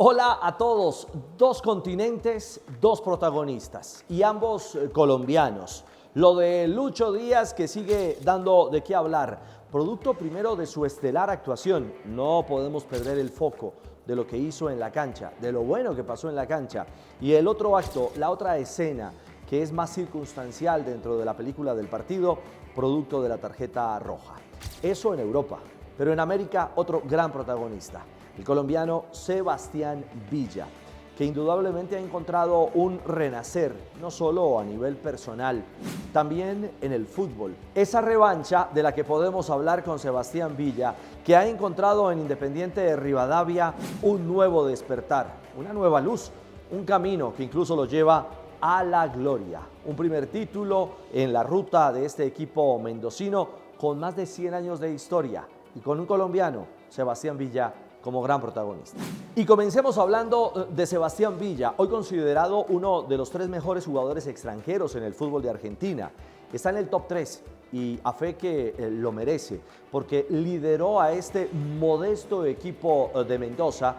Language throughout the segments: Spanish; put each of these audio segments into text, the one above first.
Hola a todos, dos continentes, dos protagonistas y ambos colombianos. Lo de Lucho Díaz que sigue dando de qué hablar, producto primero de su estelar actuación. No podemos perder el foco de lo que hizo en la cancha, de lo bueno que pasó en la cancha. Y el otro acto, la otra escena, que es más circunstancial dentro de la película del partido, producto de la tarjeta roja. Eso en Europa, pero en América otro gran protagonista, el colombiano Sebastián Villa, que indudablemente ha encontrado un renacer, no solo a nivel personal, también en el fútbol. Esa revancha de la que podemos hablar con Sebastián Villa, que ha encontrado en Independiente de Rivadavia un nuevo despertar, una nueva luz, un camino que incluso lo lleva a la gloria. Un primer título en la ruta de este equipo mendocino con más de 100 años de historia y con un colombiano, Sebastián Villa, como gran protagonista. Y comencemos hablando de Sebastián Villa, hoy considerado uno de los 3 mejores jugadores extranjeros en el fútbol de Argentina. Está en el top 3 y a fe que lo merece, porque lideró a este modesto equipo de Mendoza,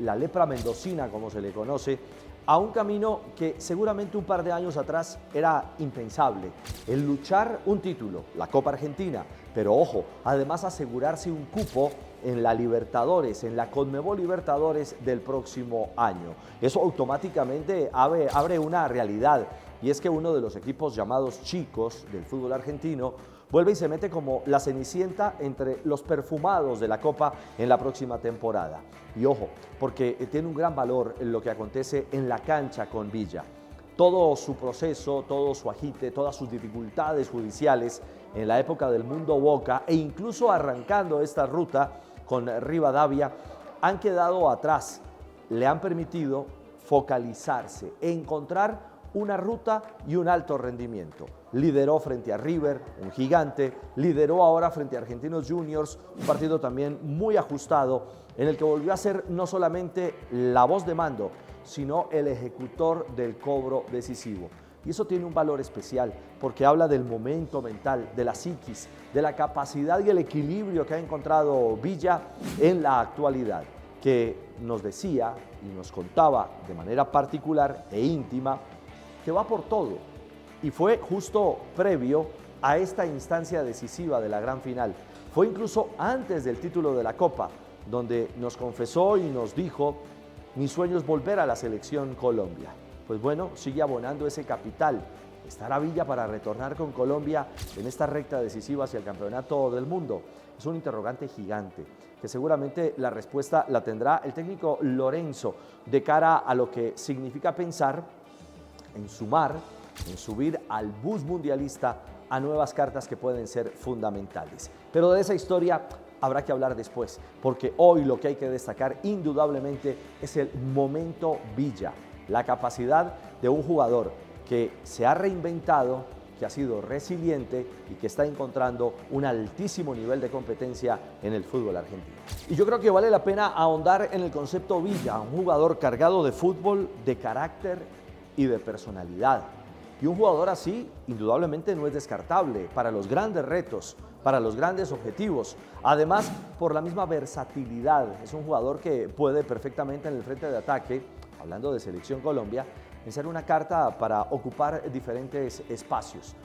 la lepra mendocina como se le conoce, a un camino que seguramente un par de años atrás era impensable, el luchar un título, la Copa Argentina, pero ojo, además asegurarse un cupo en la Libertadores, en la Conmebol Libertadores del próximo año. Eso automáticamente abre una realidad, y es que uno de los equipos llamados chicos del fútbol argentino vuelve y se mete como la cenicienta entre los perfumados de la Copa en la próxima temporada. Y ojo, porque tiene un gran valor en lo que acontece en la cancha con Villa. Todo su proceso, todo su agite, todas sus dificultades judiciales en la época del Mundo Boca e incluso arrancando esta ruta con Rivadavia han quedado atrás. Le han permitido focalizarse, encontrar una ruta y un alto rendimiento. Lideró frente a River, un gigante, lideró ahora frente a Argentinos Juniors, un partido también muy ajustado, en el que volvió a ser no solamente la voz de mando, sino el ejecutor del cobro decisivo. Y eso tiene un valor especial, porque habla del momento mental, de la psiquis, de la capacidad y el equilibrio que ha encontrado Villa en la actualidad, que nos decía y nos contaba de manera particular e íntima que va por todo. Y fue justo previo a esta instancia decisiva de la gran final. Fue incluso antes del título de la Copa, donde nos confesó y nos dijo: mi sueño es volver a la selección Colombia. Pues bueno, sigue abonando ese capital. ¿Estará Villa para retornar con Colombia en esta recta decisiva hacia el Campeonato del Mundo? Es un interrogante gigante, que seguramente la respuesta la tendrá el técnico Lorenzo de cara a lo que significa pensar en sumar, en subir al bus mundialista a nuevas cartas que pueden ser fundamentales. Pero de esa historia habrá que hablar después, porque hoy lo que hay que destacar indudablemente es el momento Villa, la capacidad de un jugador que se ha reinventado, que ha sido resiliente y que está encontrando un altísimo nivel de competencia en el fútbol argentino. Y yo creo que vale la pena ahondar en el concepto Villa, un jugador cargado de fútbol, de carácter y de personalidad. Y un jugador así, indudablemente, no es descartable para los grandes retos, para los grandes objetivos. Además, por la misma versatilidad, es un jugador que puede perfectamente en el frente de ataque, hablando de Selección Colombia, ser una carta para ocupar diferentes espacios.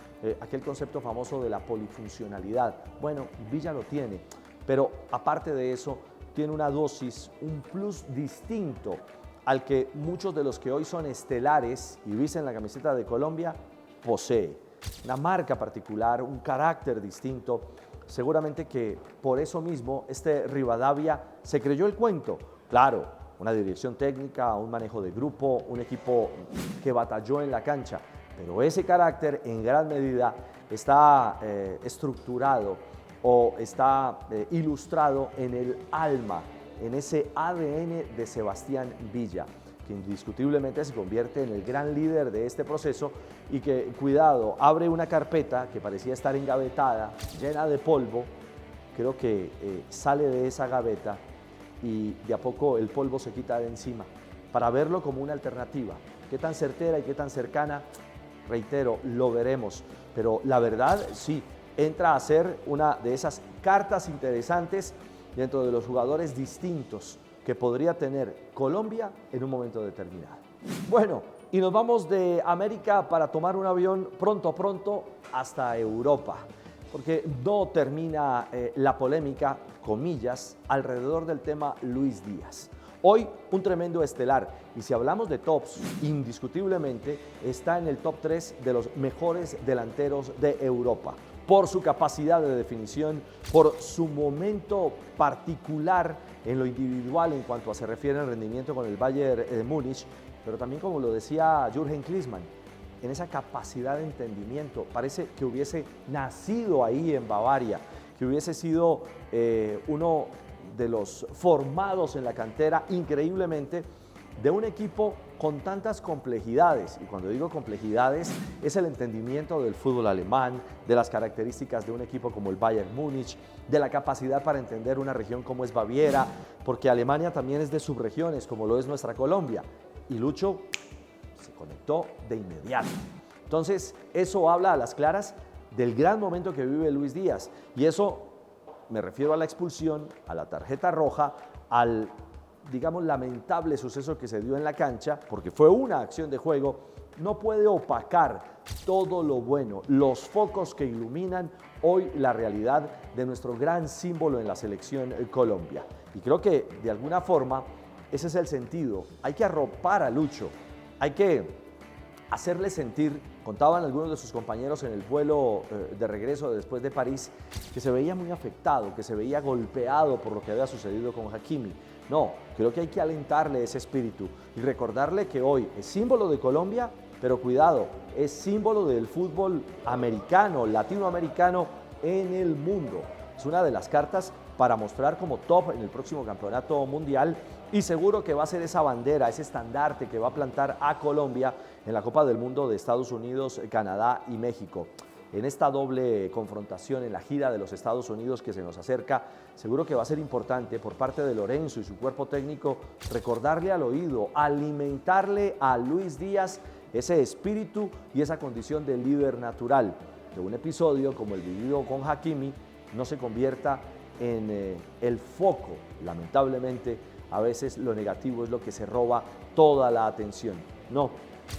Aquel concepto famoso de la polifuncionalidad. Bueno, Villa lo tiene, pero aparte de eso, tiene una dosis, un plus distinto al que muchos de los que hoy son estelares y visten la camiseta de Colombia posee. Una marca particular, un carácter distinto. Seguramente que por eso mismo este Rivadavia se creyó el cuento. Claro, una dirección técnica, un manejo de grupo, un equipo que batalló en la cancha, pero ese carácter en gran medida está estructurado o está ilustrado en el alma, en ese ADN de Sebastián Villa, que indiscutiblemente se convierte en el gran líder de este proceso y que, cuidado, abre una carpeta que parecía estar engavetada, llena de polvo. Creo que sale de esa gaveta y de a poco el polvo se quita de encima para verlo como una alternativa. ¿Qué tan certera y qué tan cercana? Reitero, lo veremos, pero la verdad sí, entra a ser una de esas cartas interesantes dentro de los jugadores distintos que podría tener Colombia en un momento determinado. Bueno, y nos vamos de América para tomar un avión pronto hasta Europa, porque no termina la polémica, comillas, alrededor del tema Luis Díaz. Hoy un tremendo estelar, y si hablamos de tops, indiscutiblemente está en el top 3 de los mejores delanteros de Europa, por su capacidad de definición, por su momento particular en lo individual en cuanto a se refiere al rendimiento con el Bayern de Múnich, pero también, como lo decía Jürgen Klinsmann, en esa capacidad de entendimiento. Parece que hubiese nacido ahí en Bavaria, que hubiese sido uno de los formados en la cantera increíblemente de un equipo con tantas complejidades. Y cuando digo complejidades, es el entendimiento del fútbol alemán, de las características de un equipo como el Bayern Múnich, de la capacidad para entender una región como es Baviera, porque Alemania también es de subregiones, como lo es nuestra Colombia. Y Lucho se conectó de inmediato. Entonces, eso habla a las claras del gran momento que vive Luis Díaz. Y eso me refiero a la expulsión, a la tarjeta roja, al, digamos, lamentable suceso que se dio en la cancha, porque fue una acción de juego, no puede opacar todo lo bueno, los focos que iluminan hoy la realidad de nuestro gran símbolo en la selección Colombia. Y creo que, de alguna forma, ese es el sentido. Hay que arropar a Lucho, hay que hacerle sentir, contaban algunos de sus compañeros en el vuelo de regreso después de París, que se veía muy afectado, que se veía golpeado por lo que había sucedido con Hakimi. No, creo que hay que alentarle ese espíritu y recordarle que hoy es símbolo de Colombia, pero cuidado, es símbolo del fútbol americano, latinoamericano en el mundo. Es una de las cartas para mostrar como top en el próximo campeonato mundial, y seguro que va a ser esa bandera, ese estandarte que va a plantar a Colombia en la Copa del Mundo de Estados Unidos, Canadá y México. En esta doble confrontación, en la gira de los Estados Unidos que se nos acerca, seguro que va a ser importante por parte de Lorenzo y su cuerpo técnico recordarle al oído, alimentarle a Luis Díaz ese espíritu y esa condición de líder natural, que un episodio como el vivido con Hakimi no se convierta en el foco. Lamentablemente, a veces lo negativo es lo que se roba toda la atención. No,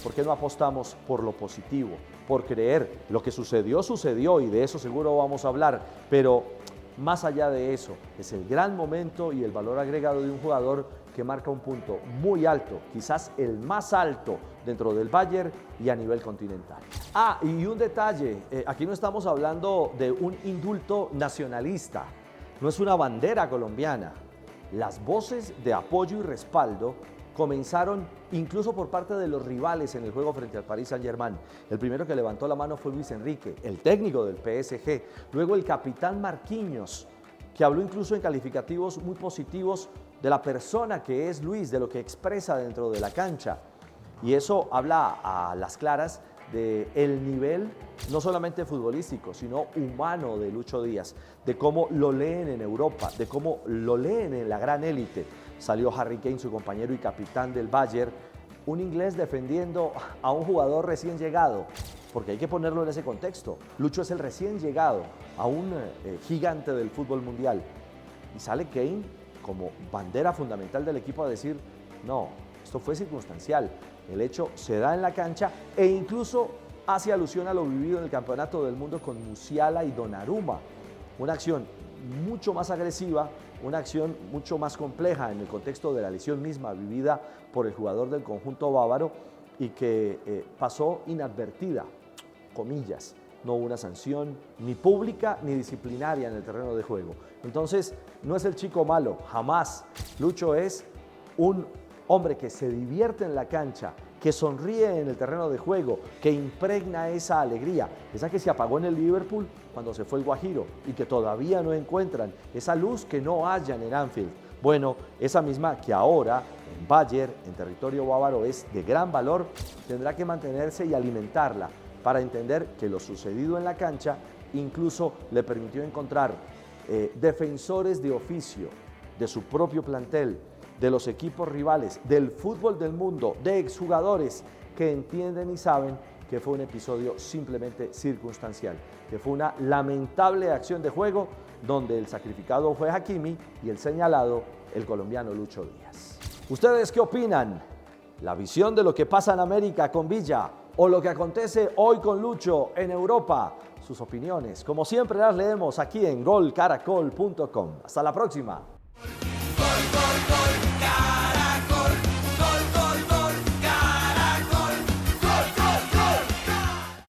¿por qué no apostamos por lo positivo? Por creer lo que sucedió, sucedió, y de eso seguro vamos a hablar, pero más allá de eso, es el gran momento y el valor agregado de un jugador que marca un punto muy alto, quizás el más alto dentro del Bayern y a nivel continental. Ah, y un detalle, aquí no estamos hablando de un indulto nacionalista, no es una bandera colombiana. Las voces de apoyo y respaldo comenzaron incluso por parte de los rivales en el juego frente al Paris Saint-Germain. El primero que levantó la mano fue Luis Enrique, el técnico del PSG. Luego el capitán Marquinhos, que habló incluso en calificativos muy positivos de la persona que es Luis, de lo que expresa dentro de la cancha. Y eso habla a las claras del nivel no solamente futbolístico, sino humano de Lucho Díaz, de cómo lo leen en Europa, de cómo lo leen en la gran élite. Salió Harry Kane, su compañero y capitán del Bayern, un inglés defendiendo a un jugador recién llegado, porque hay que ponerlo en ese contexto. Lucho es el recién llegado a un gigante del fútbol mundial. Y sale Kane como bandera fundamental del equipo a decir, no, esto fue circunstancial. El hecho se da en la cancha e incluso hace alusión a lo vivido en el Campeonato del Mundo con Musiala y Donnarumma. Una acción mucho más agresiva, una acción mucho más compleja en el contexto de la lesión misma vivida por el jugador del conjunto bávaro y que pasó inadvertida, comillas. No hubo una sanción ni pública ni disciplinaria en el terreno de juego. Entonces, no es el chico malo, jamás. Lucho es un hombre que se divierte en la cancha, que sonríe en el terreno de juego, que impregna esa alegría, esa que se apagó en el Liverpool cuando se fue el Guajiro y que todavía no encuentran, esa luz que no hallan en Anfield. Bueno, esa misma que ahora en Bayern, en territorio bávaro, es de gran valor, tendrá que mantenerse y alimentarla para entender que lo sucedido en la cancha incluso le permitió encontrar defensores de oficio de su propio plantel, de los equipos rivales, del fútbol del mundo, de exjugadores que entienden y saben que fue un episodio simplemente circunstancial, que fue una lamentable acción de juego donde el sacrificado fue Hakimi y el señalado el colombiano Lucho Díaz. ¿Ustedes qué opinan? ¿La visión de lo que pasa en América con Villa o lo que acontece hoy con Lucho en Europa? Sus opiniones, como siempre, las leemos aquí en golcaracol.com. Hasta la próxima.